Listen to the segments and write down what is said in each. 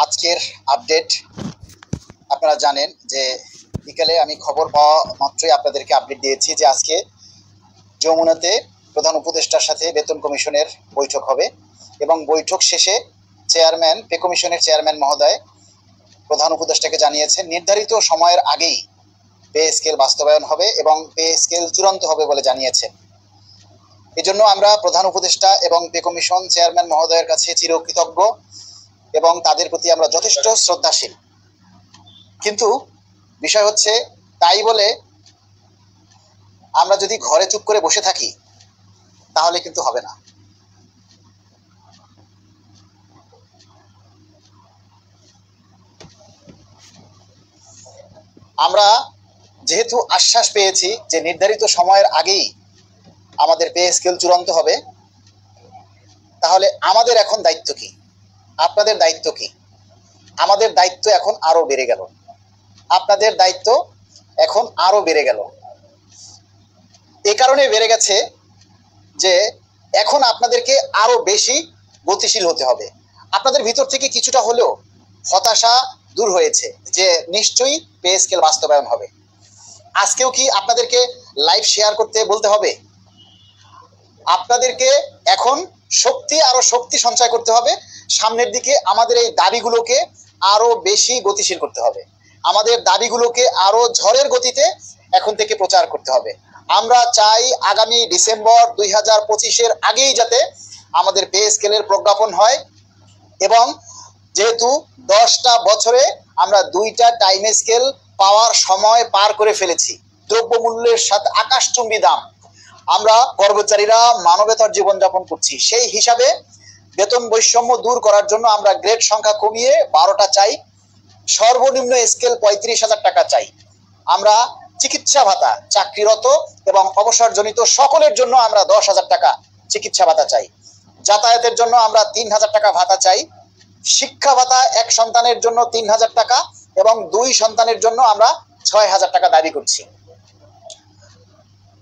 আজকের আপডেট আপনারা জানেন যে বিকেলে আমি খবর পাওয়া মাত্রই আপনাদেরকে আপডেট দিয়েছি যে আজকে যমুনাতে প্রধান উপদেষ্টার সাথে বেতন কমিশনের বৈঠক হবে এবং বৈঠক শেষে পে কমিশনের চেয়ারম্যান মহোদয় প্রধান উপদেষ্টাকে জানিয়েছেন নির্ধারিত সময়ের আগেই পে স্কেল বাস্তবায়ন হবে এবং পে স্কেল চূড়ান্ত হবে বলে জানিয়েছেন। এজন্য আমরা প্রধান উপদেষ্টা এবং পে কমিশন চেয়ারম্যান মহোদয়ের কাছে চিরকৃতজ্ঞ এবং তাদের প্রতি আমরা যথেষ্ট শ্রদ্ধাশীল। কিন্তু বিষয় হচ্ছে তাই বলে আমরা যদি ঘরে চুপ করে বসে থাকি তাহলে কিন্তু হবে না। আমরা যেহেতু আশ্বাস পেয়েছি যে নির্ধারিত সময়ের আগেই আমাদের পে স্কেল চূড়ান্ত হবে, তাহলে আমাদের এখন দায়িত্ব কি? আপনাদের দায়িত্ব কি? আমাদের দায়িত্ব এখন আরো বেড়ে গেল, আপনাদের দায়িত্ব এখন আরো বেড়ে গেল। এ কারণে বেড়ে গেছে যে এখন আপনাদেরকে আরো বেশি গতিশীল হতে হবে। আপনাদের ভিতর থেকে কিছুটা হলেও হতাশা দূর হয়েছে যে নিশ্চয়ই পে স্কেল বাস্তবায়ন হবে। আজকেও কি আপনাদেরকে লাইভ শেয়ার করতে বলতে হবে? আপনাদেরকে এখন আরো শক্তি সঞ্চয় করতে হবে। সামনের দিকে আমাদের এই দাবিগুলোকে আরো বেশি গতিশীল করতে হবে। আমাদের দাবিগুলোকে আরো ঝড়ের গতিতে এখন থেকে প্রচার করতে হবে। আমরা চাই আগামী ডিসেম্বর 2025-এর আগেই যাতে আমাদের পে স্কেলের প্রজ্ঞাপন হয় এবং যেহেতু 10টা বছরে আমরা 2টা টাইম স্কেল পাওয়ার সময় পার করে ফেলেছি, দ্রব্যমূল্যের সাথে আকাশচুম্বী দাম, আমরা কর্মচারীরা মানবেতর জীবনযাপন করছি। সেই হিসাবে বেতন বৈষম্য দূর করার জন্য আমরা গ্রেড সংখ্যা কমিয়ে 12টা চাই, সর্বনিম্ন স্কেল 35,000 টাকা চাই। আমরা চিকিৎসা ভাতা চাকরিরত এবং অবসরজনিত সকলের জন্য আমরা 10,000 টাকা চিকিৎসা ভাতা চাই। যাতায়াতের জন্য আমরা 3,000 টাকা ভাতা চাই। শিক্ষা ভাতা এক সন্তানের জন্য 3,000 টাকা এবং 2 সন্তানের জন্য আমরা 6,000 টাকা দাবি করছি।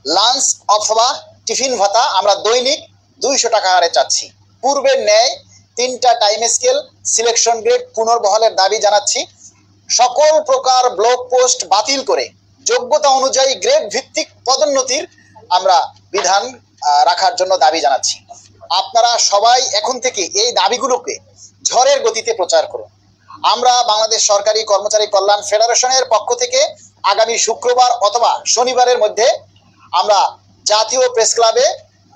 লাঞ্চ অথবা টিফিন ভাতা আমরা দৈনিক 200 টাকা হারে চাচ্ছি। পূর্বের ন্যায় 3টা টাইম স্কেল সিলেকশন গ্রেড পুনর্বহালের দাবি জানাচ্ছি। সকল প্রকার ব্লক পোস্ট বাতিল করে যোগ্যতা অনুযায়ী গ্রেড ভিত্তিক পদোন্নতির আমরা বিধান রাখার জন্য দাবি জানাচ্ছি। আপনারা সবাই এখন থেকে এই দাবিগুলোকে ঝড়ের গতিতে প্রচার করুন। আমরা বাংলাদেশ সরকারি কর্মচারী কল্যাণ ফেডারেশনের পক্ষ থেকে আগামী শুক্রবার অথবা শনিবারের মধ্যে আমরা জাতীয় প্রেস ক্লাবে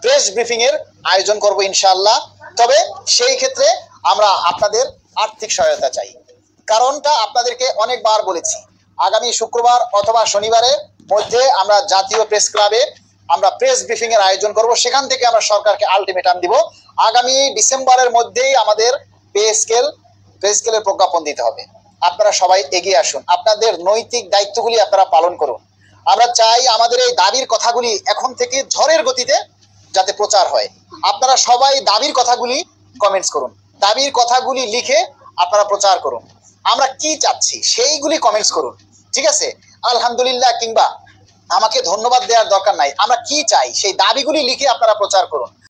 প্রেস ব্রিফিং এর আয়োজন করব ইনশাআল্লাহ। তবে সেই ক্ষেত্রে আমরা আপনাদের আর্থিক সহায়তা চাই। কারণটা আপনাদেরকে অনেকবার বলেছি, আগামী শুক্রবার অথবা শনিবারের মধ্যে আমরা জাতীয় প্রেস ক্লাবে আমরা প্রেস ব্রিফিং এর আয়োজন করব। সেখান থেকে আমরা সরকারকে আলটিমেটাম দিব আগামী ডিসেম্বরের মধ্যেই আমাদের পে স্কেলের প্রজ্ঞাপন দিতে হবে। আপনারা সবাই এগিয়ে আসুন, আপনাদের নৈতিক দায়িত্বগুলি আপনারা পালন করুন। আমরা চাই আমাদের এই দাবির কথাগুলি এখন থেকে ঝড়ের গতিতে যাতে প্রচার হয়। আপনারা সবাই দাবির কথাগুলি কমেন্টস করুন, দাবির কথাগুলি লিখে আপনারা প্রচার করুন। আমরা কি চাচ্ছি সেইগুলি কমেন্টস করুন, ঠিক আছে? আলহামদুলিল্লাহ কিংবা আমাকে ধন্যবাদ দেওয়ার দরকার নাই, আমরা কি চাই সেই দাবিগুলি লিখে আপনারা প্রচার করুন।